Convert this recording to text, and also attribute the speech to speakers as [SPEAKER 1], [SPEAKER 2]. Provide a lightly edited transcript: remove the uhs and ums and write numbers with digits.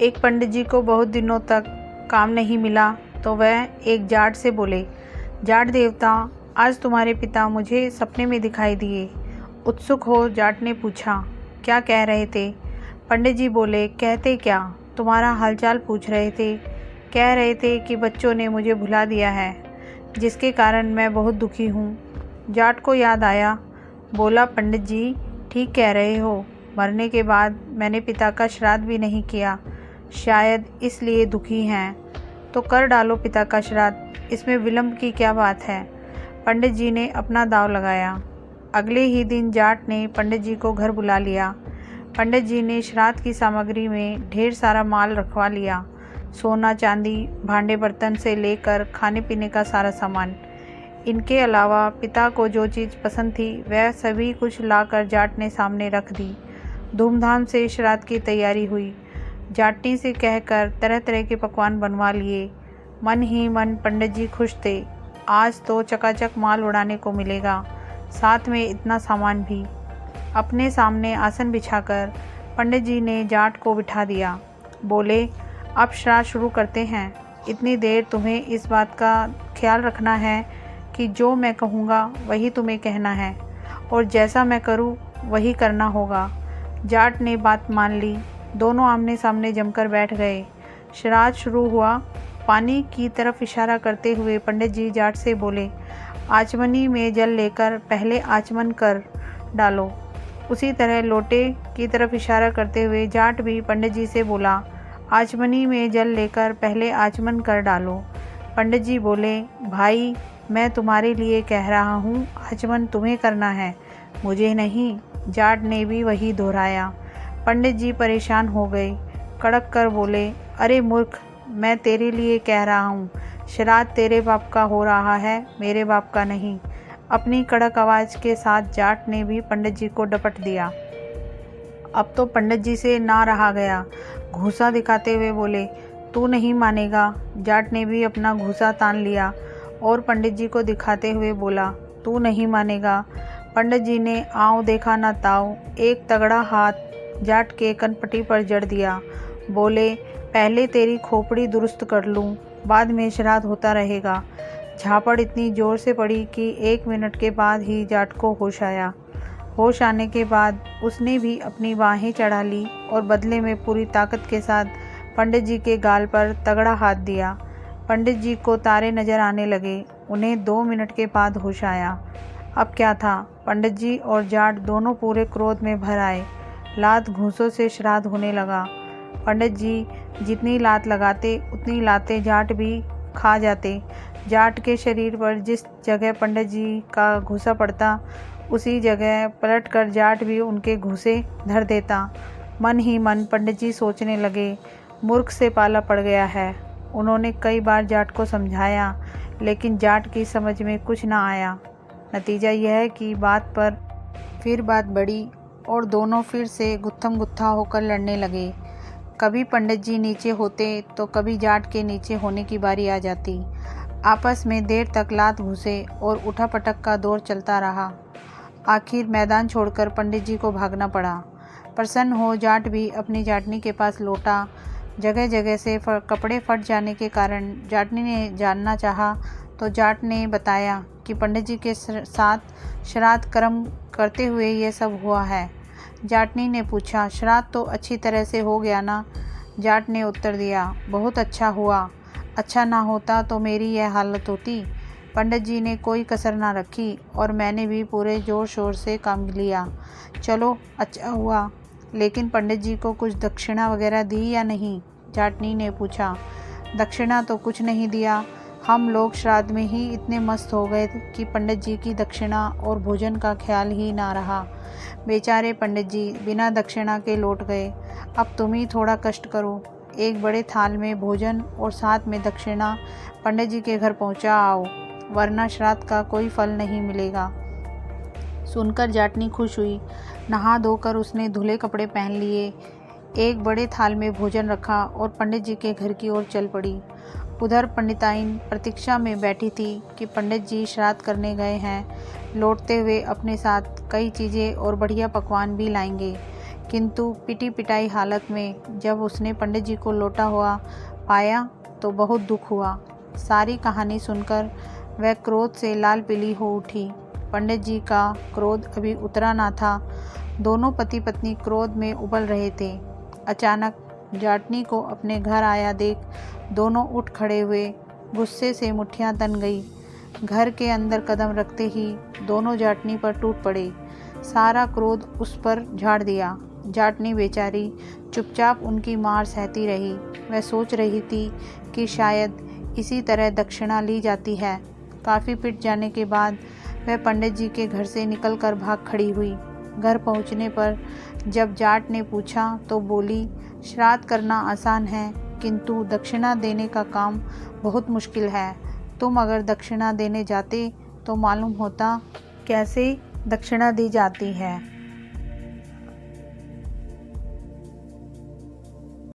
[SPEAKER 1] एक पंडित जी को बहुत दिनों तक काम नहीं मिला तो वह एक जाट से बोले, जाट देवता, आज तुम्हारे पिता मुझे सपने में दिखाई दिए। उत्सुक हो जाट ने पूछा, क्या कह रहे थे? पंडित जी बोले, कहते क्या, तुम्हारा हालचाल पूछ रहे थे। कह रहे थे कि बच्चों ने मुझे भुला दिया है, जिसके कारण मैं बहुत दुखी हूँ। जाट को याद आया, बोला, पंडित जी ठीक कह रहे हो, मरने के बाद मैंने पिता का श्राद्ध भी नहीं किया, शायद इसलिए दुखी हैं। तो कर डालो पिता का श्राद्ध, इसमें विलंब की क्या बात है? पंडित जी ने अपना दांव लगाया। अगले ही दिन जाट ने पंडित जी को घर बुला लिया। पंडित जी ने श्राद्ध की सामग्री में ढेर सारा माल रखवा लिया, सोना चांदी, भांडे बर्तन से लेकर खाने पीने का सारा सामान। इनके अलावा पिता को जो चीज़ पसंद थी वह सभी कुछ लाकर जाट ने सामने रख दी। धूमधाम से श्राद्ध की तैयारी हुई। जाटनी से कहकर तरह तरह के पकवान बनवा लिए। मन ही मन पंडित जी खुश थे, आज तो चकाचक माल उड़ाने को मिलेगा, साथ में इतना सामान भी। अपने सामने आसन बिछाकर पंडित जी ने जाट को बिठा दिया। बोले, अब श्राद्ध शुरू करते हैं। इतनी देर तुम्हें इस बात का ख्याल रखना है कि जो मैं कहूँगा वही तुम्हें कहना है और जैसा मैं करूँ वही करना होगा। जाट ने बात मान ली। दोनों आमने सामने जमकर बैठ गए। श्राद्ध शुरू हुआ। पानी की तरफ इशारा करते हुए पंडित जी जाट से बोले, आचमनी में जल लेकर पहले आचमन कर डालो। उसी तरह लोटे की तरफ इशारा करते हुए जाट भी पंडित जी से बोला, आचमनी में जल लेकर पहले आचमन कर डालो। पंडित जी बोले, भाई मैं तुम्हारे लिए कह रहा हूँ, आचमन तुम्हें करना है, मुझे नहीं। जाट ने भी वही दोहराया। पंडित जी परेशान हो गए, कड़क कर बोले, अरे मूर्ख, मैं तेरे लिए कह रहा हूँ, श्राद्ध तेरे बाप का हो रहा है, मेरे बाप का नहीं। अपनी कड़क आवाज़ के साथ जाट ने भी पंडित जी को डपट दिया। अब तो पंडित जी से ना रहा गया। घूंसा दिखाते हुए बोले, तू नहीं मानेगा। जाट ने भी अपना घूंसा तान लिया और पंडित जी को दिखाते हुए बोला, तू नहीं मानेगा। पंडित जी ने आँव देखा ना ताव, एक तगड़ा हाथ जाट के कनपटी पर जड़ दिया। बोले, पहले तेरी खोपड़ी दुरुस्त कर लूँ, बाद में श्राद्ध होता रहेगा। झापड़ इतनी ज़ोर से पड़ी कि 1 मिनट के बाद ही जाट को होश आया। होश आने के बाद उसने भी अपनी बाहें चढ़ा ली और बदले में पूरी ताकत के साथ पंडित जी के गाल पर तगड़ा हाथ दिया। पंडित जी को तारे नज़र आने लगे। उन्हें 2 मिनट के बाद होश आया। अब क्या था? पंडित जी और जाट दोनों पूरे क्रोध में भर आए। लात घूंसों से श्राद्ध होने लगा। पंडित जी जितनी लात लगाते उतनी लातें जाट भी खा जाते। जाट के शरीर पर जिस जगह पंडित जी का घूंसा पड़ता उसी जगह पलटकर जाट भी उनके घूंसे धर देता। मन ही मन पंडित जी सोचने लगे, मूर्ख से पाला पड़ गया है। उन्होंने कई बार जाट को समझाया, लेकिन जाट की समझ में कुछ ना आया। नतीजा यह है कि बात पर फिर बात बढ़ी और दोनों फिर से गुत्थम गुत्था होकर लड़ने लगे। कभी पंडित जी नीचे होते तो कभी जाट के नीचे होने की बारी आ जाती। आपस में देर तक लात घुसे और उठापटक का दौर चलता रहा। आखिर मैदान छोड़कर पंडित जी को भागना पड़ा। प्रसन्न हो जाट भी अपनी जाटनी के पास लौटा। जगह जगह से कपड़े फट जाने के कारण जाटनी ने जानना चाहा तो जाट ने बताया कि पंडित जी के साथ श्राद्ध कर्म करते हुए यह सब हुआ है। जाटनी ने पूछा, श्राद्ध तो अच्छी तरह से हो गया ना? जाट ने उत्तर दिया, बहुत अच्छा हुआ, अच्छा ना होता तो मेरी यह हालत होती। पंडित जी ने कोई कसर ना रखी और मैंने भी पूरे ज़ोर शोर से काम लिया। चलो अच्छा हुआ, लेकिन पंडित जी को कुछ दक्षिणा वगैरह दी या नहीं? जाटनी ने पूछा। दक्षिणा तो कुछ नहीं दिया, हम लोग श्राद्ध में ही इतने मस्त हो गए कि पंडित जी की दक्षिणा और भोजन का ख्याल ही ना रहा। बेचारे पंडित जी बिना दक्षिणा के लौट गए। अब तुम ही थोड़ा कष्ट करो, एक बड़े थाल में भोजन और साथ में दक्षिणा पंडित जी के घर पहुंचा आओ, वरना श्राद्ध का कोई फल नहीं मिलेगा। सुनकर जाटनी खुश हुई। नहा धोकर उसने धुले कपड़े पहन लिए, एक बड़े थाल में भोजन रखा और पंडित जी के घर की ओर चल पड़ी। उधर पंडिताइन प्रतीक्षा में बैठी थी कि पंडित जी श्राद्ध करने गए हैं, लौटते हुए अपने साथ कई चीज़ें और बढ़िया पकवान भी लाएंगे। किंतु पिटी पिटाई हालत में जब उसने पंडित जी को लौटा हुआ पाया तो बहुत दुख हुआ। सारी कहानी सुनकर वह क्रोध से लाल पीली हो उठी। पंडित जी का क्रोध अभी उतरा ना था। दोनों पति पत्नी क्रोध में उबल रहे थे। अचानक जाटनी को अपने घर आया देख दोनों उठ खड़े हुए। गुस्से से मुट्ठियां तन गई। घर के अंदर कदम रखते ही दोनों जाटनी पर टूट पड़े। सारा क्रोध उस पर झाड़ दिया। जाटनी बेचारी चुपचाप उनकी मार सहती रही। वह सोच रही थी कि शायद इसी तरह दक्षिणा ली जाती है। काफ़ी पिट जाने के बाद वह पंडित जी के घर से निकलकर भाग खड़ी हुई। घर पहुंचने पर जब जाट ने पूछा तो बोली, श्राद्ध करना आसान है किंतु दक्षिणा देने का काम बहुत मुश्किल है। तुम अगर दक्षिणा देने जाते तो मालूम होता कैसे दक्षिणा दी जाती है।